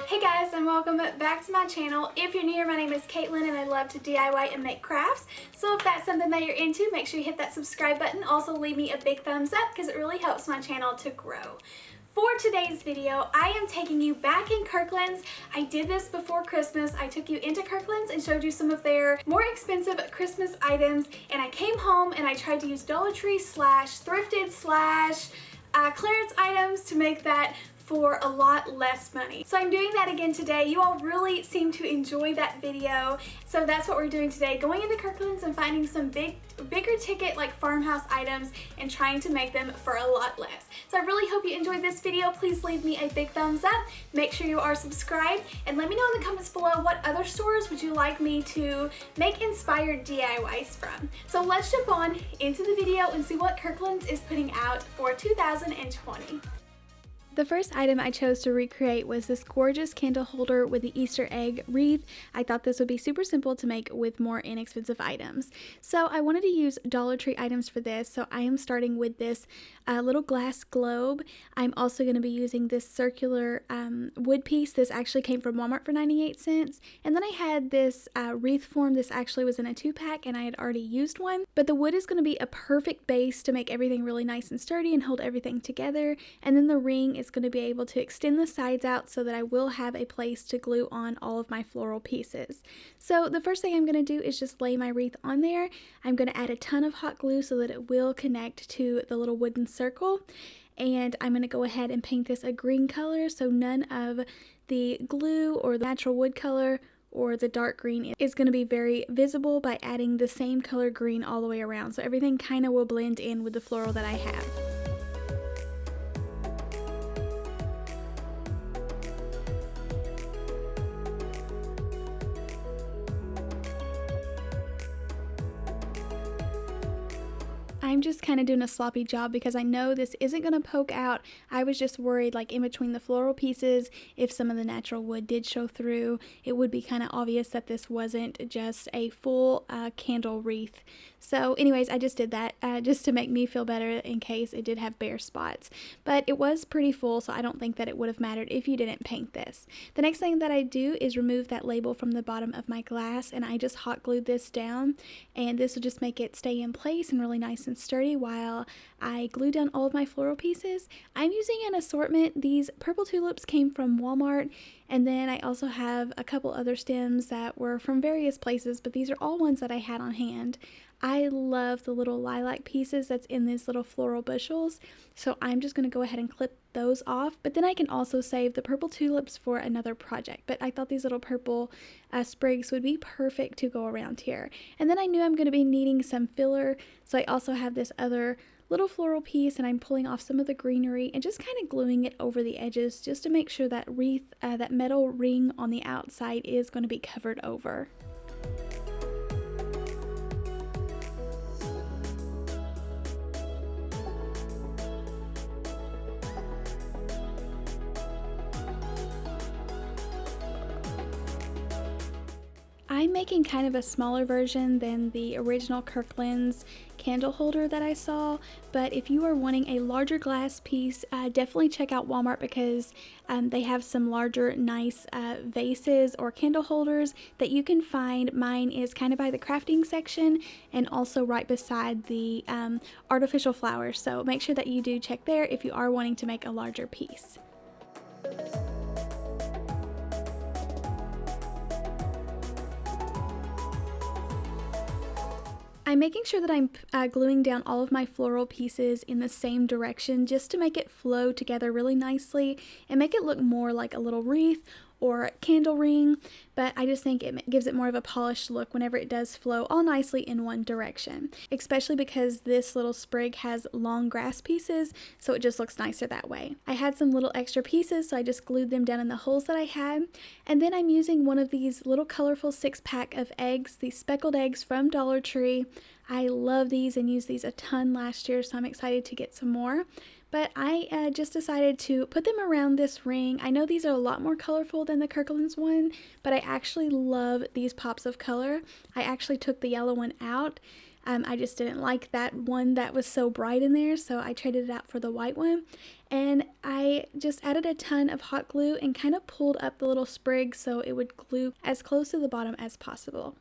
Hey guys, and welcome back to my channel. If you're new here, my name is Katelyn and I love to DIY and make crafts. So if that's something that you're into, make sure you hit that subscribe button. Also leave me a big thumbs up because it really helps my channel to grow. For today's video, I am taking you back in Kirklands. I did this before Christmas. I took you into Kirklands and showed you some of their more expensive Christmas items, and I came home and I tried to use Dollar Tree slash thrifted slash clearance items to make that for a lot less money. So I'm doing that again today. You all really seem to enjoy that video. So that's what we're doing today, going into Kirklands and finding some bigger ticket like farmhouse items and trying to make them for a lot less. So I really hope you enjoyed this video. Please leave me a big thumbs up. Make sure you are subscribed and let me know in the comments below what other stores would you like me to make inspired DIYs from. So let's jump on into the video and see what Kirklands is putting out for 2020. The first item I chose to recreate was this gorgeous candle holder with the Easter egg wreath. I thought this would be super simple to make with more inexpensive items. So I wanted to use Dollar Tree items for this, so I am starting with this little glass globe. I'm also going to be using this circular wood piece. This actually came from Walmart for 98 cents. And then I had this wreath form. This actually was in a 2-pack and I had already used one. But the wood is going to be a perfect base to make everything really nice and sturdy and hold everything together. And then the ring is going to be able to extend the sides out so that I will have a place to glue on all of my floral pieces. So the first thing I'm going to do is just lay my wreath on there. I'm going to add a ton of hot glue so that it will connect to the little wooden circle. And I'm going to go ahead and paint this a green color so none of the glue or the natural wood color or the dark green is going to be very visible by adding the same color green all the way around. So everything kind of will blend in with the floral that I have. I'm just kind of doing a sloppy job because I know this isn't going to poke out. I was just worried like in between the floral pieces, if some of the natural wood did show through, it would be kind of obvious that this wasn't just a full candle wreath. So anyways, I just did that just to make me feel better in case it did have bare spots. But it was pretty full, so I don't think that it would have mattered if you didn't paint this. The next thing that I do is remove that label from the bottom of my glass, and I just hot glued this down, and this will just make it stay in place and really nice and sturdy while I glue down all of my floral pieces. I'm using an assortment. These purple tulips came from Walmart, and then I also have a couple other stems that were from various places, but these are all ones that I had on hand. I love the little lilac pieces that's in these little floral bushels, so I'm just going to go ahead and clip those off, but then I can also save the purple tulips for another project. But I thought these little purple sprigs would be perfect to go around here. And then I knew I'm going to be needing some filler, so I also have this other little floral piece, and I'm pulling off some of the greenery and just kind of gluing it over the edges just to make sure that wreath, that metal ring on the outside is going to be covered over. I'm making kind of a smaller version than the original Kirkland's candle holder that I saw, but if you are wanting a larger glass piece, definitely check out Walmart because they have some larger nice vases or candle holders that you can find. Mine is kind of by the crafting section and also right beside the artificial flowers, so make sure that you do check there if you are wanting to make a larger piece. I'm making sure that I'm gluing down all of my floral pieces in the same direction just to make it flow together really nicely and make it look more like a little wreath or a candle ring, but I just think it gives it more of a polished look whenever it does flow all nicely in one direction, especially because this little sprig has long grass pieces, so it just looks nicer that way. I had some little extra pieces, so I just glued them down in the holes that I had, and then I'm using one of these little colorful 6-pack of eggs, these speckled eggs from Dollar Tree. I love these and used these a ton last year, so I'm excited to get some more. But I just decided to put them around this ring. I know these are a lot more colorful than the Kirkland's one, but I actually love these pops of color. I actually took the yellow one out I just didn't like that one that was so bright in there, so I traded it out for the white one. And I just added a ton of hot glue and kind of pulled up the little sprig so it would glue as close to the bottom as possible.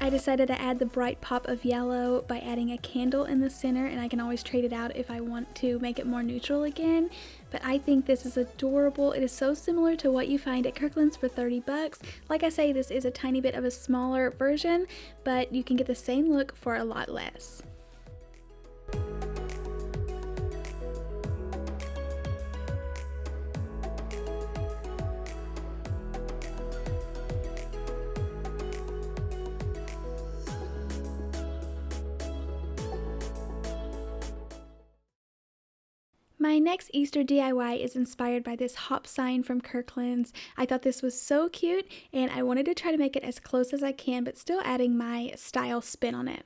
I decided to add the bright pop of yellow by adding a candle in the center, and I can always trade it out if I want to make it more neutral again. But I think this is adorable. It is so similar to what you find at Kirkland's for 30 bucks. Like I say, this is a tiny bit of a smaller version, but you can get the same look for a lot less. My next Easter DIY is inspired by this hop sign from Kirkland's. I thought this was so cute and I wanted to try to make it as close as I can, but still adding my style spin on it.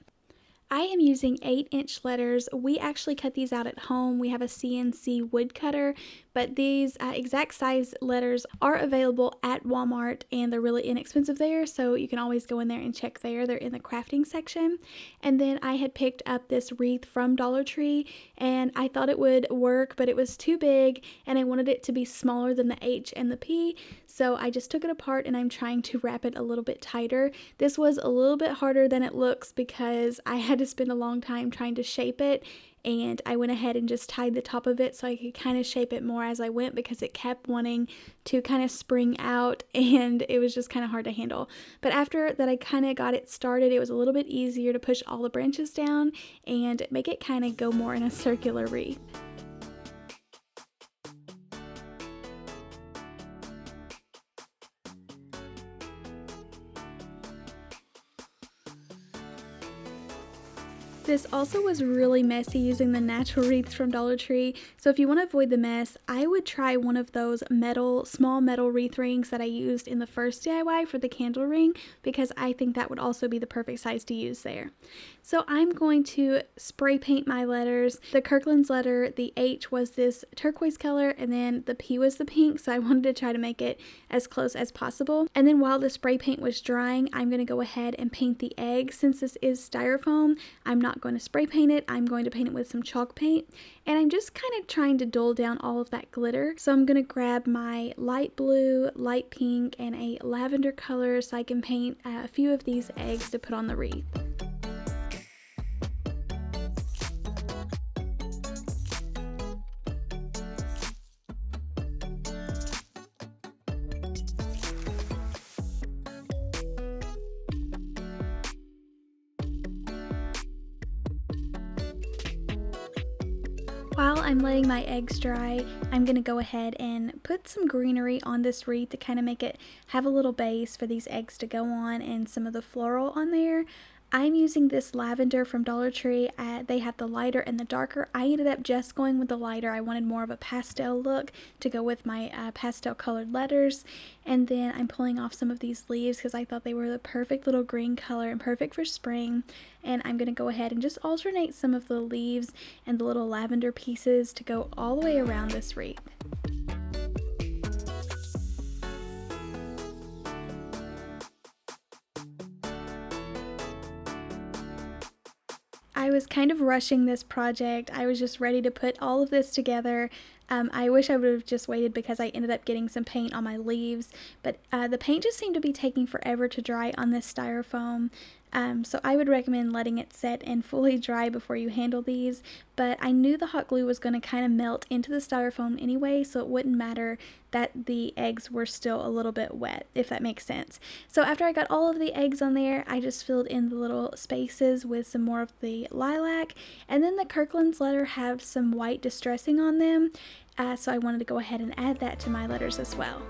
I am using 8-inch letters. We actually cut these out at home. We have a CNC wood cutter, but these exact size letters are available at Walmart and they're really inexpensive there, so you can always go in there and check there. They're in the crafting section. And then I had picked up this wreath from Dollar Tree and I thought it would work, but it was too big and I wanted it to be smaller than the H and the P, so I just took it apart and I'm trying to wrap it a little bit tighter. This was a little bit harder than it looks because I had to spend a long time trying to shape it, and I went ahead and just tied the top of it so I could kind of shape it more as I went because it kept wanting to kind of spring out and it was just kind of hard to handle. But after that I kind of got it started, it was a little bit easier to push all the branches down and make it kind of go more in a circular wreath. This also was really messy using the natural wreaths from Dollar Tree, so if you want to avoid the mess, I would try one of those small metal wreath rings that I used in the first DIY for the candle ring, because I think that would also be the perfect size to use there. So I'm going to spray paint my letters. The Kirkland's letter, the H was this turquoise color, and then the P was the pink, so I wanted to try to make it as close as possible. And then while the spray paint was drying, I'm going to go ahead and paint the egg. Since this is styrofoam, I'm not going to spray paint it. I'm going to paint it with some chalk paint, and I'm just kind of trying to dull down all of that glitter. So I'm going to grab my light blue, light pink, and a lavender color so I can paint a few of these eggs to put on the wreath. While I'm letting my eggs dry, I'm going to go ahead and put some greenery on this wreath to kind of make it have a little base for these eggs to go on and some of the floral on there. I'm using this lavender from Dollar Tree. They have the lighter and the darker. I ended up just going with the lighter. I wanted more of a pastel look to go with my pastel colored letters. And then I'm pulling off some of these leaves because I thought they were the perfect little green color and perfect for spring. And I'm going to go ahead and just alternate some of the leaves and the little lavender pieces to go all the way around this wreath. I was kind of rushing this project. I was just ready to put all of this together. I wish I would have just waited because I ended up getting some paint on my leaves, but the paint just seemed to be taking forever to dry on this styrofoam. So I would recommend letting it set and fully dry before you handle these, but I knew the hot glue was going to kind of melt into the styrofoam anyway, so it wouldn't matter that the eggs were still a little bit wet, if that makes sense. So after I got all of the eggs on there, I just filled in the little spaces with some more of the lilac, and then the Kirkland's letter have some white distressing on them, so I wanted to go ahead and add that to my letters as well.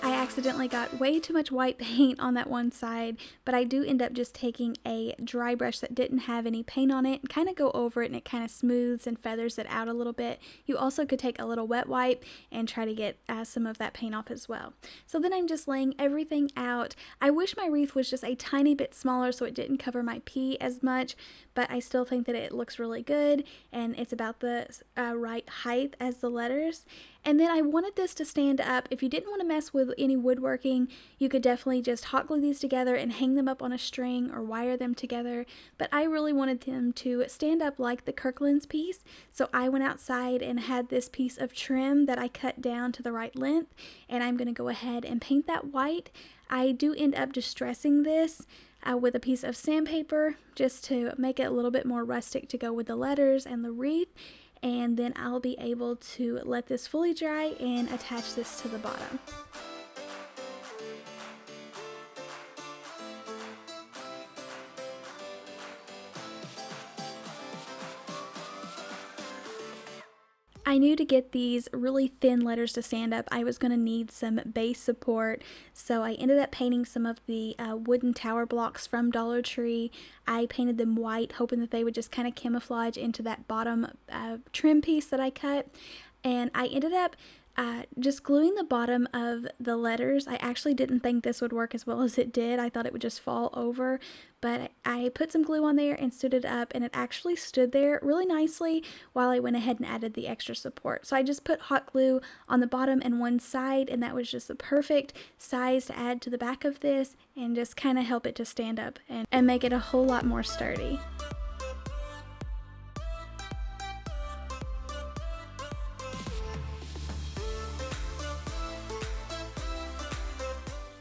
I accidentally got way too much white paint on that one side, but I do end up just taking a dry brush that didn't have any paint on it and kind of go over it, and it kind of smooths and feathers it out a little bit. You also could take a little wet wipe and try to get some of that paint off as well. So then I'm just laying everything out. I wish my wreath was just a tiny bit smaller so it didn't cover my P as much, but I still think that it looks really good and it's about the right height as the letters. And then I wanted this to stand up. If you didn't want to mess with any woodworking, you could definitely just hot glue these together and hang them up on a string or wire them together. But I really wanted them to stand up like the Kirkland's piece. So I went outside and had this piece of trim that I cut down to the right length. And I'm going to go ahead and paint that white. I do end up distressing this with a piece of sandpaper just to make it a little bit more rustic to go with the letters and the wreath. And then I'll be able to let this fully dry and attach this to the bottom. I knew to get these really thin letters to stand up, I was going to need some base support, so I ended up painting some of the wooden tower blocks from Dollar Tree. I painted them white, hoping that they would just kind of camouflage into that bottom trim piece that I cut, and I ended up just gluing the bottom of the letters. I actually didn't think this would work as well as it did. I thought it would just fall over, but I put some glue on there and stood it up, and it actually stood there really nicely while I went ahead and added the extra support. So I just put hot glue on the bottom and one side, and that was just the perfect size to add to the back of this and just kind of help it to stand up and make it a whole lot more sturdy.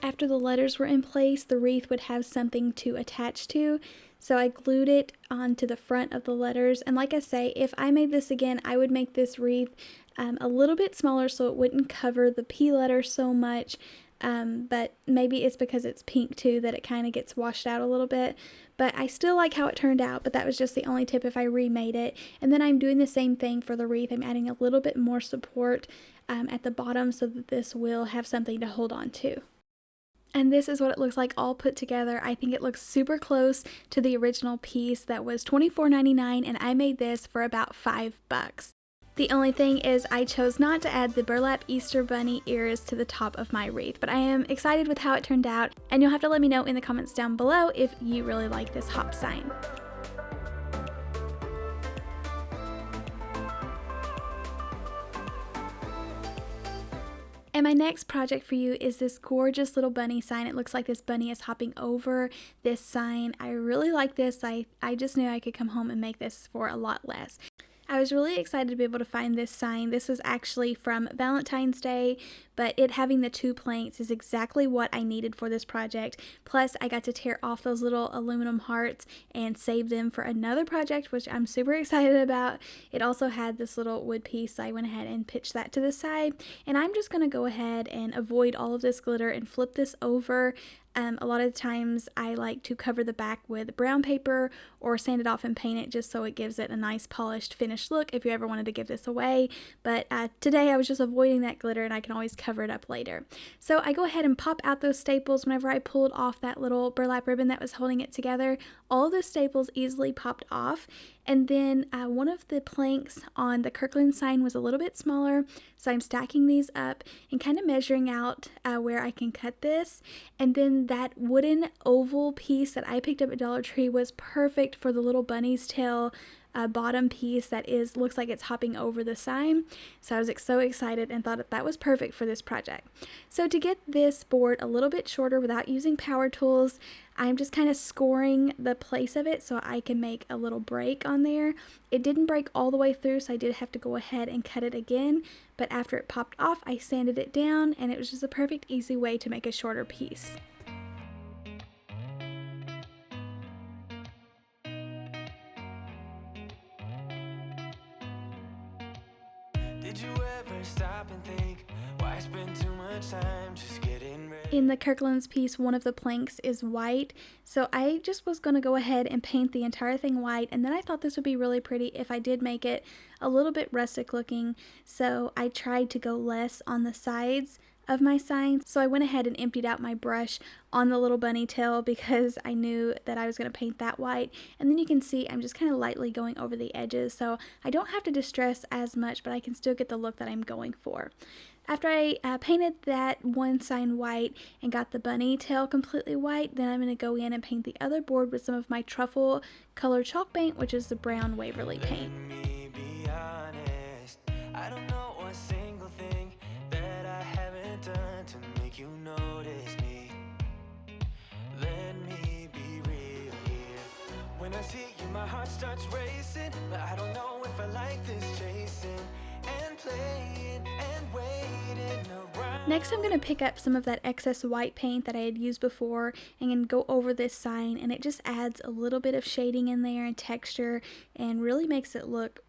After the letters were in place, the wreath would have something to attach to, so I glued it onto the front of the letters. And like I say, if I made this again, I would make this wreath a little bit smaller so it wouldn't cover the P letter so much, but maybe it's because it's pink too that it kind of gets washed out a little bit. But I still like how it turned out, but that was just the only tip if I remade it. And then I'm doing the same thing for the wreath. I'm adding a little bit more support at the bottom so that this will have something to hold on to. And this is what it looks like all put together. I think it looks super close to the original piece that was $24.99, and I made this for about $5. The only thing is I chose not to add the burlap Easter bunny ears to the top of my wreath, but I am excited with how it turned out, and you'll have to let me know in the comments down below if you really like this hop sign. And my next project for you is this gorgeous little bunny sign. It looks like this bunny is hopping over this sign. I really like this. I just knew I could come home and make this for a lot less. I was really excited to be able to find this sign. This was actually from Valentine's Day, but it having the two planks is exactly what I needed for this project. Plus, I got to tear off those little aluminum hearts and save them for another project, which I'm super excited about. It also had this little wood piece, so I went ahead and pitched that to the side. And I'm just going to go ahead and avoid all of this glitter and flip this over. A lot of times I like to cover the back with brown paper or sand it off and paint it just so it gives it a nice polished finished look if you ever wanted to give this away. But today I was just avoiding that glitter, and I can always cover it up later. So I go ahead and pop out those staples. Whenever I pulled off that little burlap ribbon that was holding it together, all the staples easily popped off. And then one of the planks on the Kirkland sign was a little bit smaller, so I'm stacking these up and kind of measuring out where I can cut this. And then that wooden oval piece that I picked up at Dollar Tree was perfect for the little bunny's tail bottom piece that looks like it's hopping over the sign. So I was so excited and thought that was perfect for this project. So to get this board a little bit shorter without using power tools, I'm just kind of scoring the place of it so I can make a little break on there. It didn't break all the way through, so I did have to go ahead and cut it again, but after it popped off, I sanded it down, and it was just a perfect easy way to make a shorter piece. Did you ever stop and think, why spend too much time just getting ready? In the Kirkland's piece, one of the planks is white, so I just was going to go ahead and paint the entire thing white, and then I thought this would be really pretty if I did make it a little bit rustic looking, so I tried to go less on the sides of my sign. So I went ahead and emptied out my brush on the little bunny tail because I knew that I was going to paint that white. And then you can see I'm just kind of lightly going over the edges, so I don't have to distress as much, but I can still get the look that I'm going for. After I painted that one sign white and got the bunny tail completely white, then I'm going to go in and paint the other board with some of my truffle color chalk paint, which is the brown Waverly paint. Let me be honest, I don't know one single thing that I haven't done to make you notice me. Let me be real here. When I see you, my heart starts racing, but I don't know if I like this chasing and playing and waiting around. Next, I'm going to pick up some of that excess white paint that I had used before and go over this sign, and it just adds a little bit of shading in there and texture and really makes it look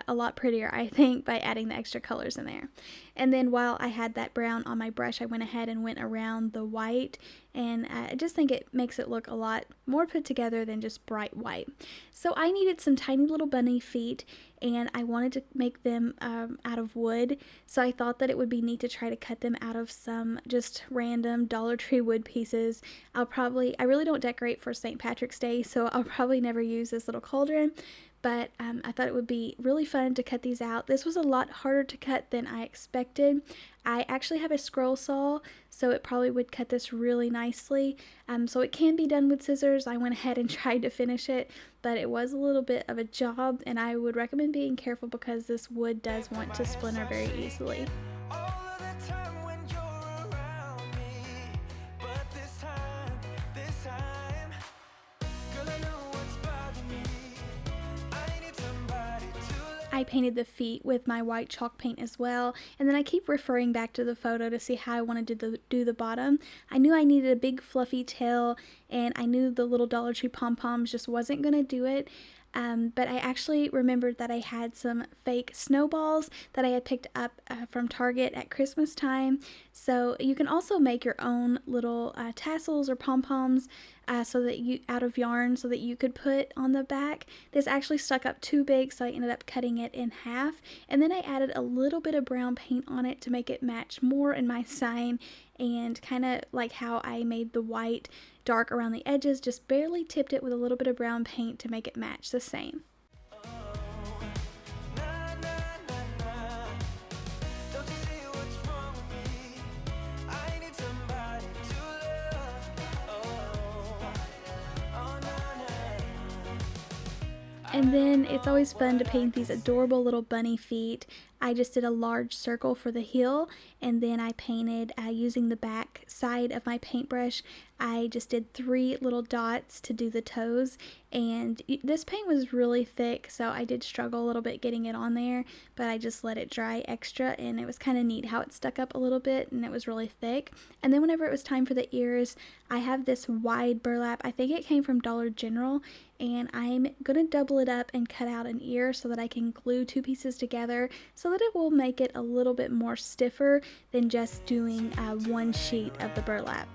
a lot prettier, I think, by adding the extra colors in there. And then while I had that brown on my brush, I went ahead and went around the white, and I just think it makes it look a lot more put together than just bright white. So I needed some tiny little bunny feet, and I wanted to make them out of wood, so I thought that it would be neat to try to cut them out of some just random Dollar Tree wood pieces. I really don't decorate for St. Patrick's Day, so I'll probably never use this little cauldron, but I thought it would be really fun to cut these out. This was a lot harder to cut than I expected. I actually have a scroll saw, so it probably would cut this really nicely. So it can be done with scissors. I went ahead and tried to finish it, but it was a little bit of a job, and I would recommend being careful because this wood does want to splinter very easily. I painted the feet with my white chalk paint as well, and then I keep referring back to the photo to see how I wanted to do the bottom. I knew I needed a big fluffy tail, and I knew the little Dollar Tree pom-poms just wasn't going to do it. But I actually remembered that I had some fake snowballs that I had picked up from Target at Christmas time. So you can also make your own little tassels or pom-poms out of yarn so that you could put on the back. This actually stuck up too big, so I ended up cutting it in half. And then I added a little bit of brown paint on it to make it match more in my sign, and kind of like how I made the white dark around the edges, just barely tipped it with a little bit of brown paint to make it match the same. And then it's always fun to paint these adorable little bunny feet. I just did a large circle for the heel, and then I painted using the back side of my paintbrush. I just did 3 little dots to do the toes, and this paint was really thick, so I did struggle a little bit getting it on there, but I just let it dry extra, and it was kind of neat how it stuck up a little bit, and it was really thick. And then whenever it was time for the ears, I have this wide burlap. I think it came from Dollar General, and I'm going to double it up and cut out an ear so that I can glue 2 pieces together so that it will make it a little bit more stiffer than just doing one sheet of the burlap.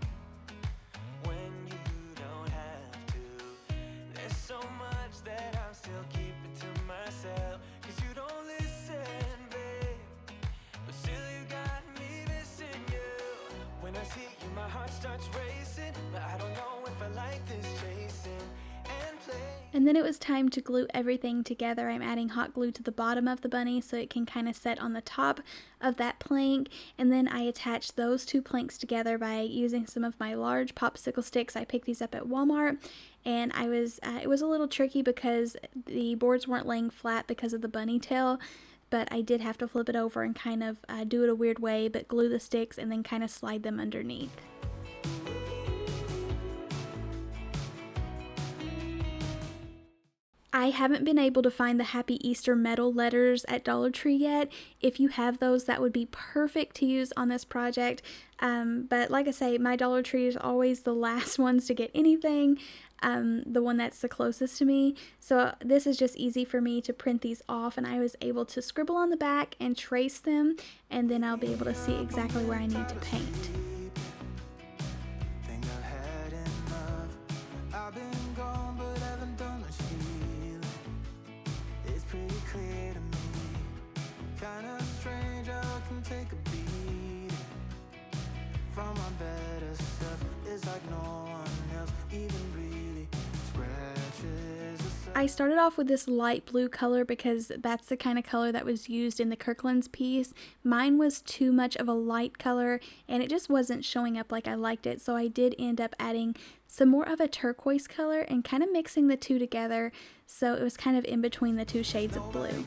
And then it was time to glue everything together. I'm adding hot glue to the bottom of the bunny so it can kind of set on the top of that plank, and then I attached those 2 planks together by using some of my large popsicle sticks. I picked these up at Walmart, and it was a little tricky because the boards weren't laying flat because of the bunny tail, but I did have to flip it over and kind of do it a weird way, but glue the sticks and then kind of slide them underneath. I haven't been able to find the Happy Easter metal letters at Dollar Tree yet. If you have those, that would be perfect to use on this project. But like I say, my Dollar Tree is always the last ones to get anything, the one that's the closest to me. So this is just easy for me to print these off, and I was able to scribble on the back and trace them, and then I'll be able to see exactly where I need to paint. I started off with this light blue color because that's the kind of color that was used in the Kirkland's piece. Mine was too much of a light color and it just wasn't showing up like I liked it, so I did end up adding some more of a turquoise color and kind of mixing the two together, so it was kind of in between the two shades of blue.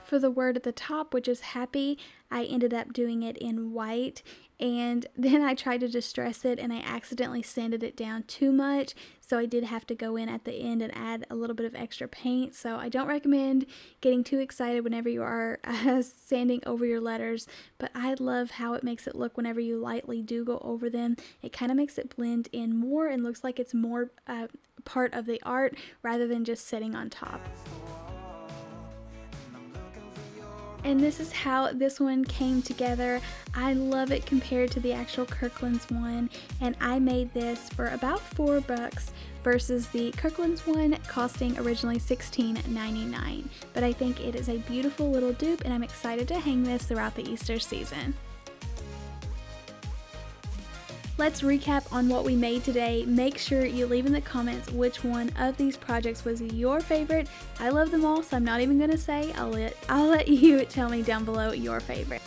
For the word at the top, which is happy, I ended up doing it in white, and then I tried to distress it and I accidentally sanded it down too much, so I did have to go in at the end and add a little bit of extra paint. So I don't recommend getting too excited whenever you are sanding over your letters, but I love how it makes it look whenever you lightly do go over them. It kind of makes it blend in more and looks like it's more part of the art rather than just sitting on top. And this is how this one came together. I love it compared to the actual Kirkland's one, and I made this for about $4 versus the Kirkland's one costing originally $16.99. But I think it is a beautiful little dupe and I'm excited to hang this throughout the Easter season. Let's recap on what we made today. Make sure you leave in the comments which one of these projects was your favorite. I love them all, so I'm not even gonna say. I'll let you tell me down below your favorite.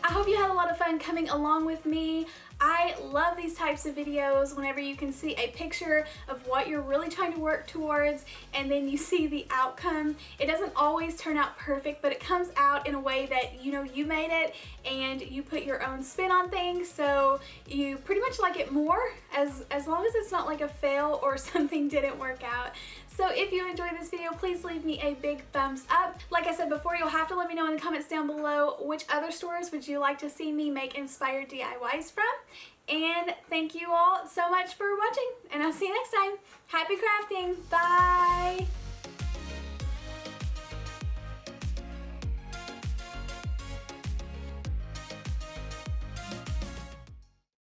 I hope you had a lot of fun coming along with me. I love these types of videos whenever you can see a picture of what you're really trying to work towards and then you see the outcome. It doesn't always turn out perfect, but it comes out in a way that you know you made it and you put your own spin on things, so you pretty much like it more as long as it's not like a fail or something didn't work out. So if you enjoyed this video, please leave me a big thumbs up. Like I said before, you'll have to let me know in the comments down below which other stores would you like to see me make inspired DIYs from. And thank you all so much for watching, and I'll see you next time. Happy crafting. Bye.